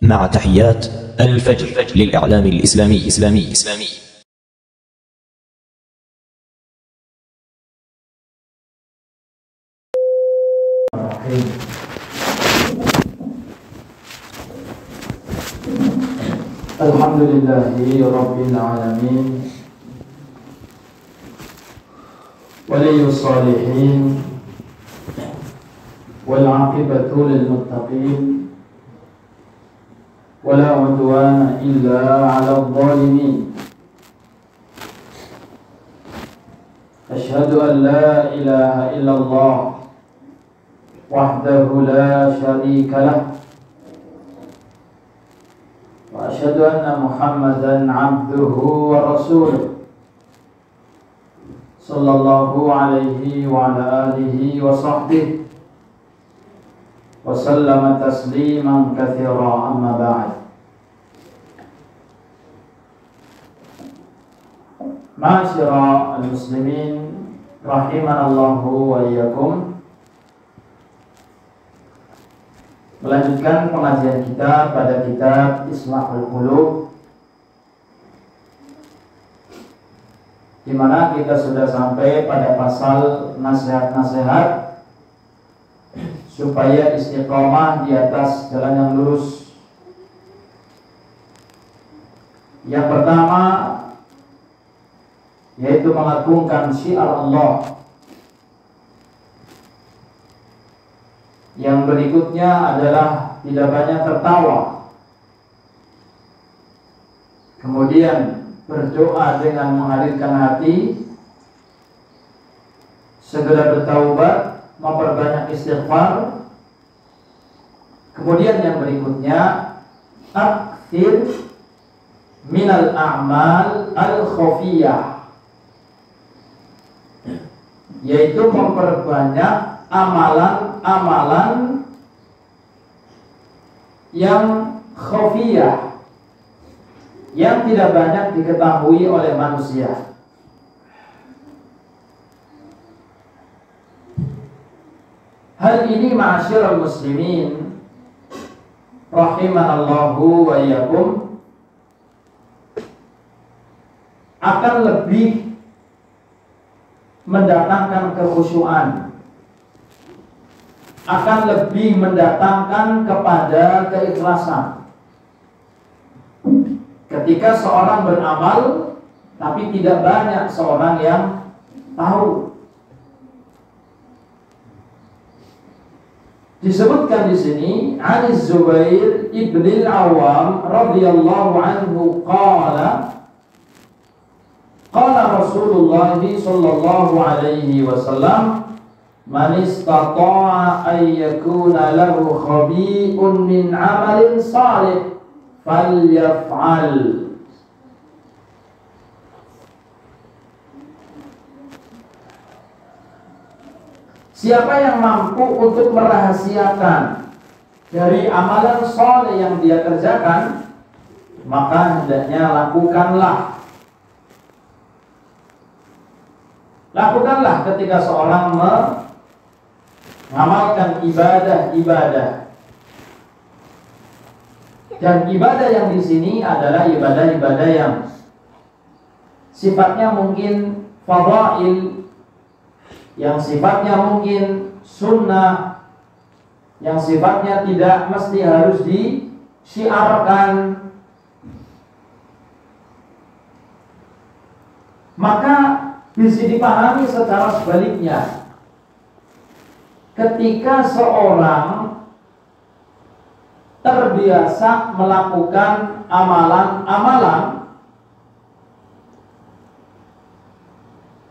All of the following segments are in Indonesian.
مع تحيات الفجر للإعلام الإسلامي. Alhamdulillahi Rabbil Alamin, Waliyus Salihin, Wal aqibatu lil muttaqin, Wala udwana illa 'alal zalimin. Asyhadu an la ilaha illallah wahdahu la syarika lah, wa asyhadu anna Muhammadan 'abduhu wa rasuluh, sallallahu alaihi wa ala alihi wa sahbihi wa sallama tasliman katsira, amma ba'd. Ma'asyiral muslimin rahimanallahu wa iyyakum. Melanjutkan pengajian kita pada kitab Islahul Qulub, di mana kita sudah sampai pada pasal nasihat-nasihat supaya istiqomah di atas jalan yang lurus. Yang pertama yaitu mengagungkan syiar Allah. Yang berikutnya adalah tidak banyak tertawa. Kemudian berdoa dengan menghadirkan hati, segera bertaubat, memperbanyak istighfar. Kemudian yang berikutnya, aktsir minal a'mal al-khafiyah, yaitu memperbanyak amalan-amalan yang khafiyah, yang tidak banyak diketahui oleh manusia. Hal ini ma'asyiral muslimin rahimanallahu wa iyyakum akan lebih mendatangkan kekhusyuan, akan lebih mendatangkan kepada keikhlasan. Ketika seorang beramal tapi tidak banyak seorang yang tahu. Disebutkan di sini Ali Zubair ibn al-Awwam radhiyallahu anhu qala Rasulullah sallallahu alaihi wasallam, man istata'a an yakuna lahu khabi'un min 'amalin salih falyaf'al. Siapa yang mampu untuk merahasiakan dari amalan saleh yang dia kerjakan, maka hendaknya lakukanlah. Lakukanlah ketika seorang mengamalkan ibadah-ibadah. Dan ibadah yang di sini adalah ibadah-ibadah yang sifatnya mungkin fadhail, yang sifatnya mungkin sunnah, yang sifatnya tidak mesti harus disyiarkan. Maka bisa dipahami secara sebaliknya. Ketika seorang terbiasa melakukan amalan-amalan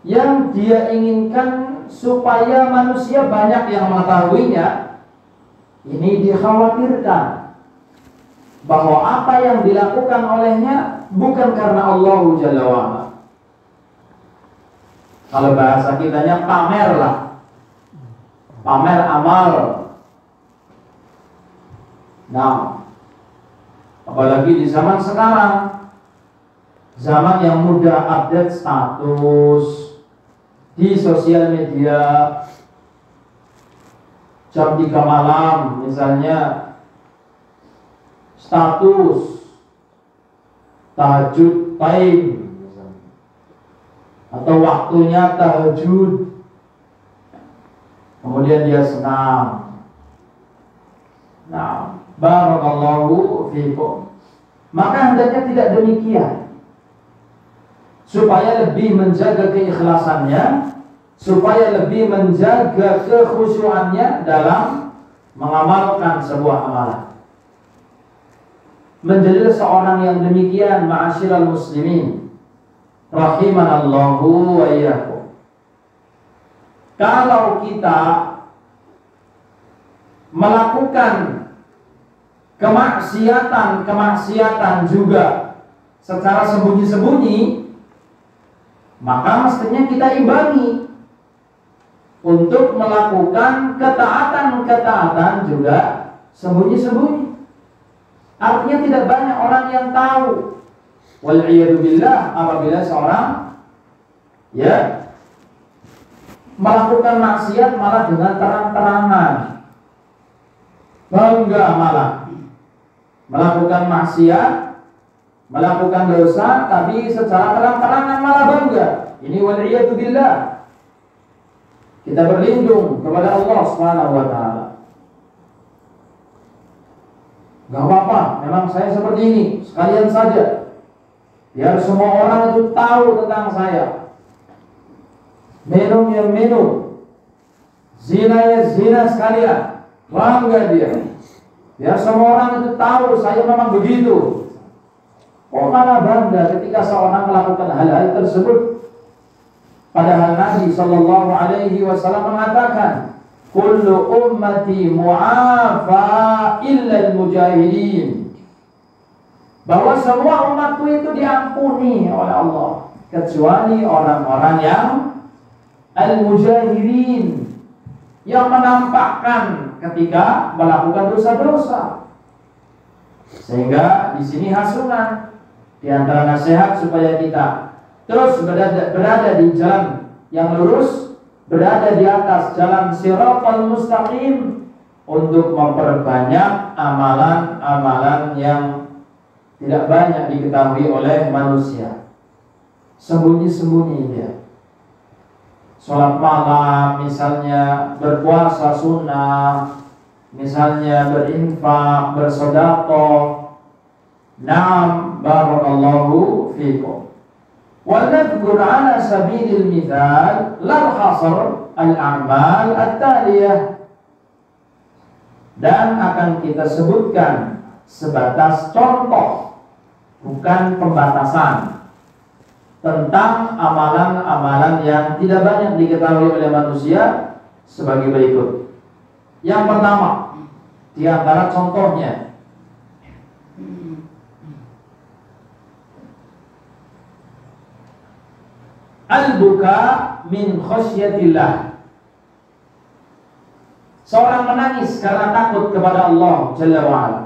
yang dia inginkan supaya manusia banyak yang mengetahuinya, ini dikhawatirkan bahwa apa yang dilakukan olehnya bukan karena Allah Jalla wa'ala. Kalau bahasa kitanya pamer lah, pamer amal. Nah, apalagi di zaman sekarang, zaman yang mudah update status di sosial media, jam 3 malam misalnya status, tahajud time, atau waktunya tahajud, kemudian dia senang. Nah, barakallahu fiikum. Maka hendaknya tidak demikian, supaya lebih menjaga keikhlasannya, supaya lebih menjaga kekhusyuannya dalam mengamalkan sebuah amalan. Menjadi seorang yang demikian, ma'asyiral muslimin, rahimanallahu wa iyyakum. Kalau kita melakukan kemaksiatan juga secara sembunyi-sembunyi, maka mestinya kita imbangi untuk melakukan ketaatan juga sembunyi-sembunyi. Artinya tidak banyak orang yang tahu. Wal'iyadu billah, apabila seorang melakukan maksiat malah dengan terang-terangan, bangga malah melakukan maksiat, melakukan dosa, tapi secara terang-terangan malah bangga. Ini wal'iyadu billah. Kita berlindung kepada Allah Subhanahu wa ta'ala. Gak apa-apa, memang saya seperti ini, sekalian saja, biar semua orang itu tahu tentang saya. Minum ya minum, zina ya zina sekalian, bangga dia. Biar semua orang itu tahu saya memang begitu. Kok malah bangga ketika seorang melakukan hal-hal tersebut? Padahal Nabi Sallallahu Alaihi Wasallam mengatakan, kullu ummati mu'afa illa al-mujahidin, bahwa semua umatku itu diampuni oleh Allah kecuali orang-orang yang al-mujahidin, yang menampakkan ketika melakukan dosa-dosa. Sehingga di sini hasungan di antara nasihat supaya kita terus berada di jalan yang lurus, berada di atas jalan siratal mustaqim, untuk memperbanyak amalan-amalan yang tidak banyak diketahui oleh manusia. Sembunyi-sembunyi dia. Sholat malam misalnya, berpuasa sunnah, misalnya berinfak, bersedekah. Naam, barakallahu fiikum. وَنَذْكُرْ عَلَى سَبِيلِ الْمِثَالِ لَا الْحَصْرِ الْأَعْمَالِ التَّالِيَةِ. Dan akan kita sebutkan sebatas contoh, bukan pembatasan, tentang amalan-amalan yang tidak banyak diketahui oleh manusia sebagai berikut. Yang pertama, di antara contohnya, al-buka min khasyatillah. Seorang menangis karena takut kepada Allah Jalla wa'ala.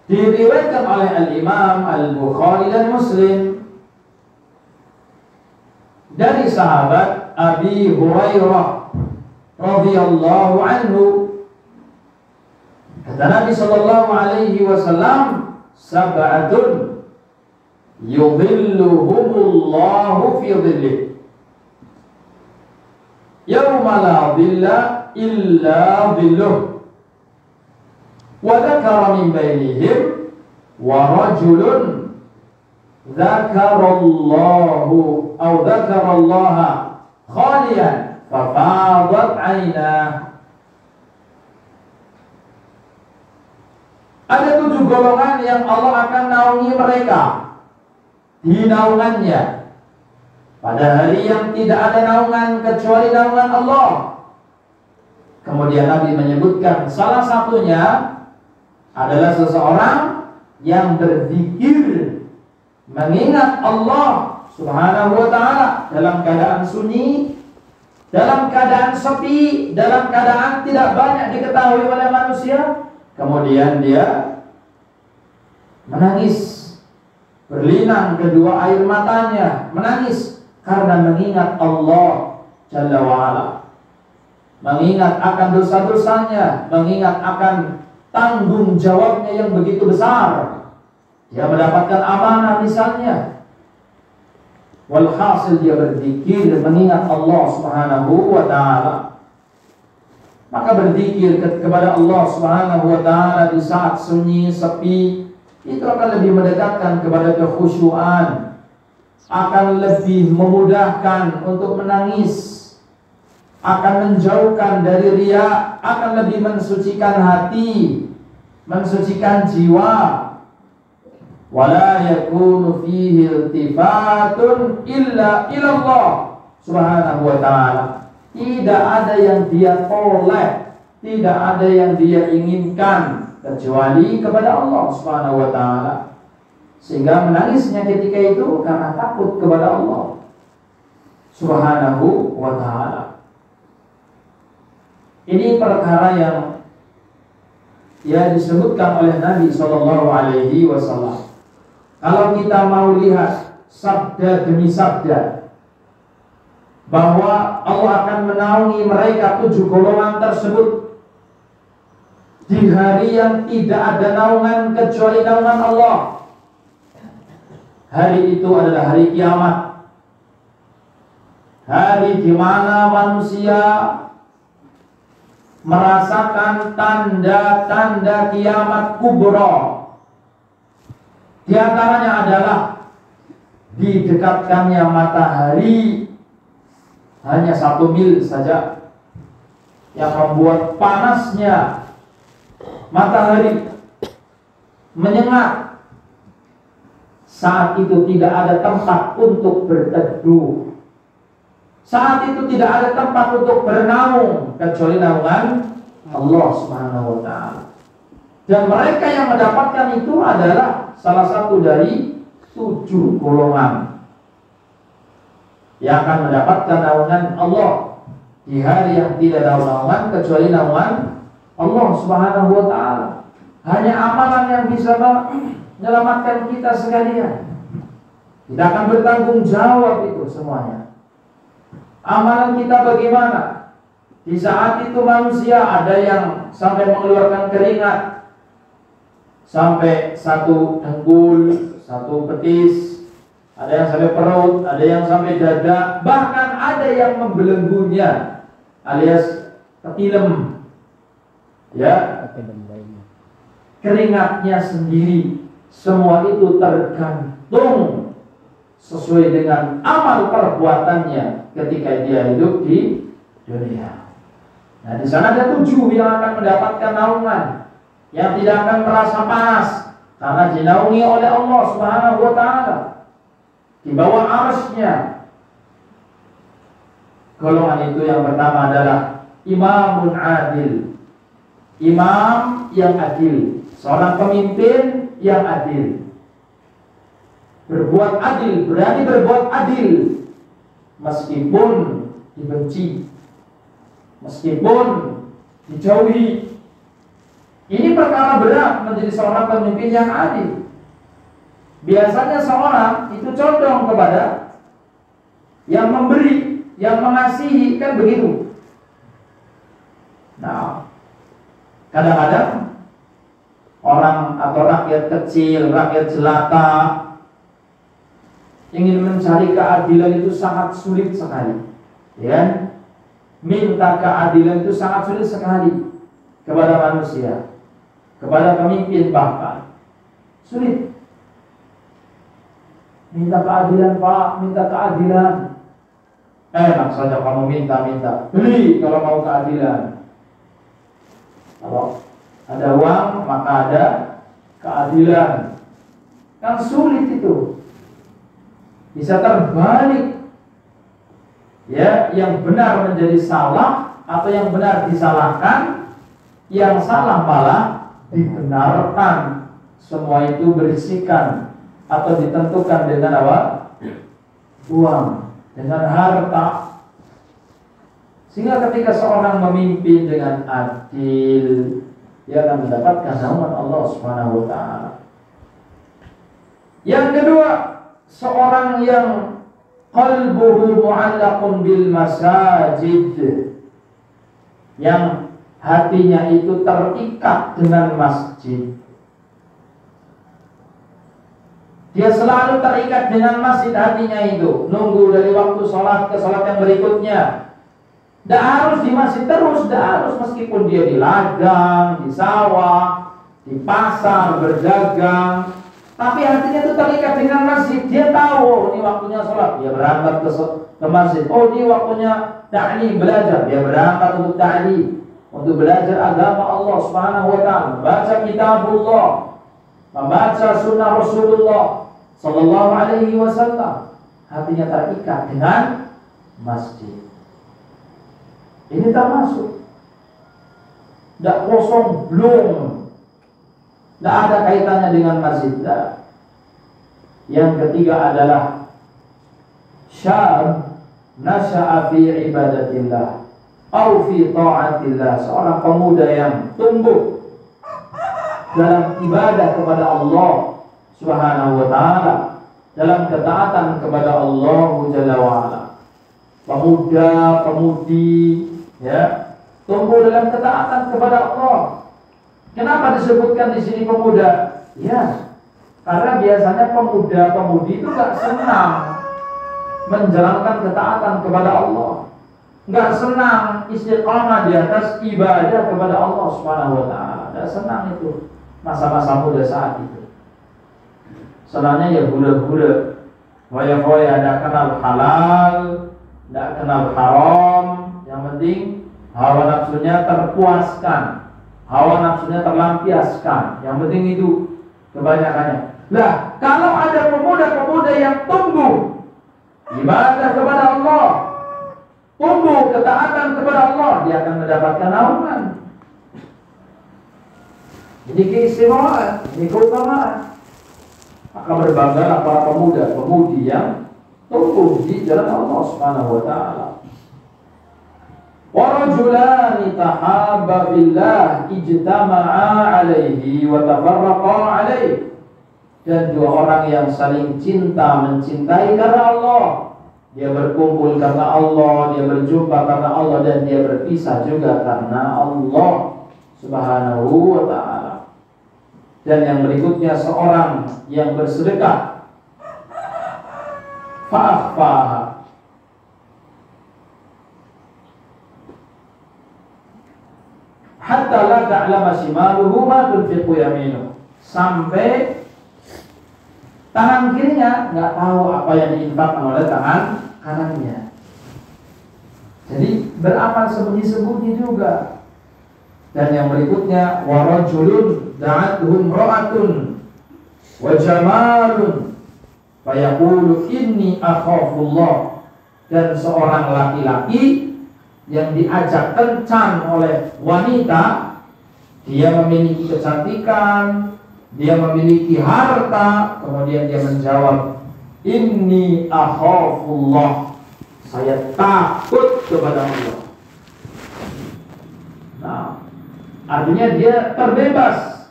Diriwayatkan oleh Al-Imam Al-Bukhari dan Muslim dari sahabat Abi Hurairah radhiyallahu anhu, kata Nabi sallallahu alaihi wasallam, sab'atun yudhilluhumullahu fi dhillih yawma la dhilla illa dhilluh, wa dzakara min bainihim wa rajulun dzakarallahu aw dzakarallaha khaliyan fafadat 'ainah. Ada 7 golongan yang Allah akan naungi mereka di naungannya pada hari yang tidak ada naungan kecuali naungan Allah. Kemudian Nabi menyebutkan salah satunya adalah seseorang yang berzikir, mengingat Allah Subhanahu wa ta'ala dalam keadaan sunyi, dalam keadaan sepi, dalam keadaan tidak banyak diketahui oleh manusia. Kemudian dia menangis, berlinang kedua air matanya, menangis karena mengingat Allah Jalla wa'ala. mengingat akan dosa-dosanya, mengingat akan tanggung jawabnya yang begitu besar. Dia mendapatkan amanah misalnya. Walhasil dia berzikir mengingat Allah Subhanahu wa ta'ala. Maka berzikir kepada Allah Subhanahu wa ta'ala di saat sunyi, sepi, itu akan lebih mendekatkan kepada kekhusyuan, akan lebih memudahkan untuk menangis, akan menjauhkan dari riya, akan lebih mensucikan hati, mensucikan jiwa. Wala yakunu fihi iltifatun illa ilallah Subhanahu wa ta'ala. Tidak ada yang dia toleh, tidak ada yang dia inginkan kecuali kepada Allah Subhanahu wa ta'ala. Sehingga menangisnya ketika itu karena takut kepada Allah Subhanahu wa ta'ala. Ini perkara yang disebutkan oleh Nabi sallallahu alaihi wasallam. Kalau kita mau lihat sabda demi sabda bahwa Allah akan menaungi mereka 7 golongan tersebut di hari yang tidak ada naungan kecuali naungan Allah. Hari itu adalah hari kiamat. Hari di mana manusia merasakan tanda-tanda kiamat kubra. Di antaranya adalah didekatkannya matahari hanya 1 mil saja, yang membuat panasnya matahari menyengat. Saat itu tidak ada tempat untuk berteduh. Saat itu tidak ada tempat untuk bernaung kecuali naungan Allah Subhanahu wa ta'ala. Dan mereka yang mendapatkan itu adalah salah satu dari 7 golongan yang akan mendapatkan naungan Allah di hari yang tidak ada naungan kecuali naungan Allah Subhanahu wa ta'ala. Hanya amalan yang bisa menyelamatkan kita sekalian. Kita akan bertanggung jawab itu semuanya. Amalan kita bagaimana? Di saat itu manusia ada yang sampai mengeluarkan keringat sampai 1 dengkul, 1 betis, ada yang sampai perut, ada yang sampai dada, bahkan ada yang membelenggunya alias ketilem. Ya, keringatnya sendiri. Semua itu tergantung sesuai dengan amal perbuatannya ketika dia hidup di dunia. Nah, di sana ada 7 yang akan mendapatkan naungan, yang tidak akan merasa panas karena dinaungi oleh Allah Subhanahu wa ta'ala di bawah arsy-Nya. Golongan itu yang pertama adalah imamun adil, imam yang adil, seorang pemimpin yang adil. Berbuat adil, berani berbuat adil meskipun dibenci, meskipun dijauhi. Ini perkara berat menjadi seorang pemimpin yang adil. Biasanya seorang itu condong kepada yang memberi, yang mengasihi, kan begitu. Nah, kadang-kadang orang atau rakyat kecil, rakyat jelata ingin mencari keadilan itu sangat sulit sekali. Ya, minta keadilan itu sangat sulit sekali kepada manusia, kepada pemimpin bahkan sulit. Minta keadilan Pak, minta keadilan. Enak saja kamu minta-minta, beli kalau mau keadilan. Kalau ada uang maka ada keadilan. Kan sulit itu. Bisa terbalik. Ya, yang benar menjadi salah atau yang benar disalahkan, yang salah malah dibenarkan. Semua itu berisikan atau ditentukan dengan apa? Uang, dengan harta. Sehingga ketika seorang memimpin dengan adil, dia akan mendapatkan naungan Allah Subhanahu wa ta'ala. Yang kedua, seorang yang qalbuhu mu'allaqun bil masajid, yang hatinya itu terikat dengan masjid. Dia selalu terikat dengan masjid hatinya itu. Nunggu dari waktu sholat ke sholat yang berikutnya. Tidak harus di masjid terus, tidak harus, meskipun dia di ladang, di sawah, di pasar, berdagang. Tapi hatinya itu terikat dengan masjid. Dia tahu, oh, ini waktunya sholat, dia berangkat ke masjid. Oh, ini waktunya ta'lim, belajar, dia berangkat untuk ta'lim, untuk belajar agama Allah Subhanahu wa ta'ala, baca kitabullah, membaca sunnah Rasulullah sallallahu alaihi wasallam. Hatinya terikat dengan masjid. Ini termasuk. Tidak kosong, belum. Tidak ada kaitannya dengan masjid. Yang ketiga adalah syab nasha'a fi ibadatillah atau fi ta'atillah. Seorang pemuda yang tumbuh dalam ibadah kepada Allah Subhanahu wa ta'ala, dalam ketaatan kepada Allah Jalla wa ala. Pemuda, pemudi, ya, tumbuh dalam ketaatan kepada Allah. Kenapa disebutkan di sini pemuda? Ya, karena biasanya pemuda-pemudi itu gak senang menjalankan ketaatan kepada Allah, gak senang istiqamah di atas ibadah kepada Allah Subhanahu wa ta'ala. Gak senang itu masa-masa muda saat itu. Senangnya ya gula-gula, waya-waya, gak kenal halal, gak kenal haram. Yang penting hawa nafsunya terpuaskan, hawa nafsunya terlampiaskan. Yang penting itu kebanyakannya. Nah, kalau ada pemuda-pemuda yang tumbuh ibadah kepada Allah, tumbuh ketaatan kepada Allah, dia akan mendapatkan naungan. Ini keistimewaan, ini keutamaan. Maka berbanggalah para pemuda-pemudi yang tumbuh di jalan Allah Subhanahu wa ta'ala. Wa rajulani tahabba billah ijtama'a alaihi wa tafarraqa alaihi. Dan dua orang yang saling cinta, mencintai karena Allah. Dia berkumpul karena Allah, dia berjumpa karena Allah, dan dia berpisah juga karena Allah Subhanahu wa ta'ala. Dan yang berikutnya seorang yang bersedekah fa'akhfaha, hatta la ta'lama shimaluhu ma tunfiqu yaminuhu, sampai tangan kirinya nggak tahu apa yang diinfakkan oleh tangan kanannya. Jadi beramal sembunyi-sembunyi juga. Dan yang berikutnya wa rajulun da'atuhu imra'atun wa jamalun fayaqulu inni akhafullah. Dan seorang laki-laki yang diajak kencan oleh wanita, dia memiliki kecantikan, dia memiliki harta, kemudian dia menjawab, inni akhafullah, saya takut kepada Allah. Nah, artinya dia terbebas,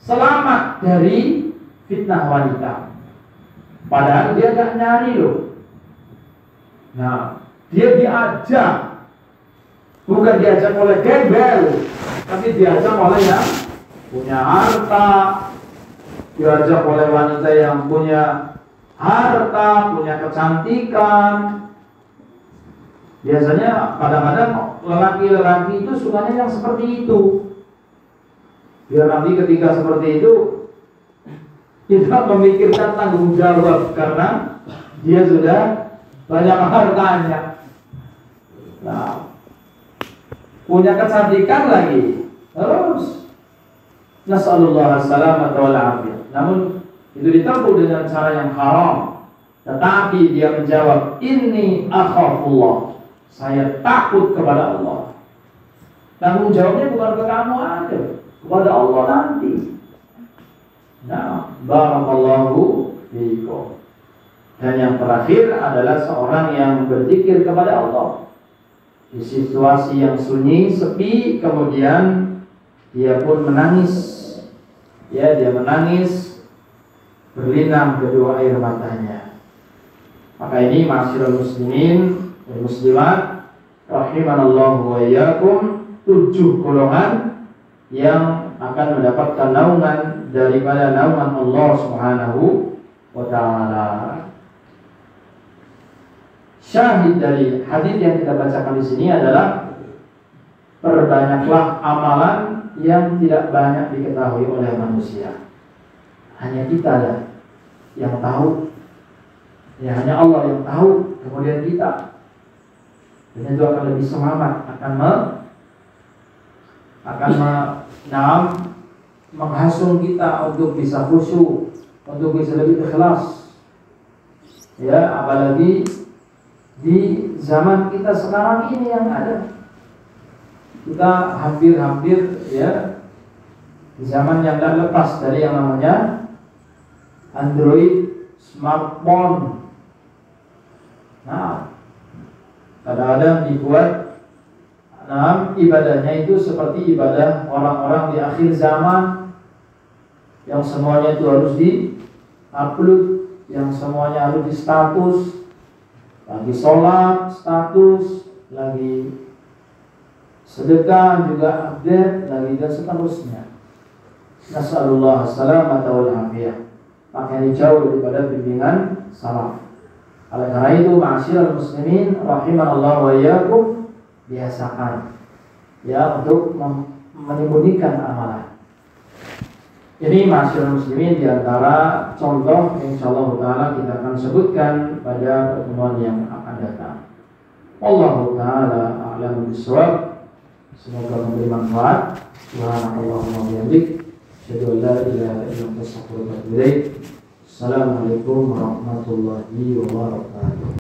selamat dari fitnah wanita. Padahal dia gak nyari loh. Nah, dia diajak, bukan diajak oleh gembel, tapi diajak oleh yang punya harta, diajak oleh wanita yang punya harta, punya kecantikan. Biasanya kadang-kadang lelaki-lelaki itu sukanya yang seperti itu. Biar nanti ketika seperti itu tidak memikirkan tanggung jawab karena dia sudah banyak hartanya. Nah, punya kecantikan lagi. Terus nasallallahu alaihi wal afiyah. Namun itu ditempuh dengan cara yang haram. Tetapi dia menjawab, inni akhafullah, saya takut kepada Allah. Tanggung jawabnya bukan ke kamu aja, kepada Allah nanti. Nah, barakallahu fiikum. Dan yang terakhir adalah seorang yang berzikir kepada Allah di situasi yang sunyi, sepi, kemudian dia pun menangis. Ya, dia menangis, berlinang kedua air matanya. Maka ini ma'asyiral muslimin dan muslimat rahimanallahu wa iyyakum, 7 golongan yang akan mendapatkan naungan daripada naungan Allah Subhanahu wa ta'ala. Syahid dari hadis yang kita bacakan di sini adalah perbanyaklah amalan yang tidak banyak diketahui oleh manusia. Hanya kita lah yang tahu. Ya, hanya Allah yang tahu, kemudian kita. Dan itu akan lebih semangat, akan menghasung kita untuk bisa khusyuk, untuk bisa lebih ikhlas. Ya, apalagi di zaman kita sekarang ini yang ada. Kita hampir-hampir ya di zaman yang tidak lepas dari yang namanya Android, smartphone. Nah, kadang-kadang dibuat ibadahnya itu seperti ibadah orang-orang di akhir zaman, yang semuanya itu harus di-upload, yang semuanya harus di status, lagi sholat status, lagi sedekah juga update, lagi dan seterusnya. Nasallallahu salamata wal afiyah. Makanya jauh daripada bimbingan salaf. Oleh karena itu, ma'asyiral muslimin rahimanallah wa iyyakum, biasakan ya untuk menyembunyikan amalan. Ini ma'asyiral muslimin di antara contoh yang insyaallah taala kita akan sebutkan pada pertemuan yang akan datang. Wallahu taala a'lam bishawab. Semoga memberi manfaat. Subhanallahumma wa bihamdik, asyhadu an la ilaha illa anta, astaghfiruka wa atubu ilaik. Assalamualaikum warahmatullahi wabarakatuh.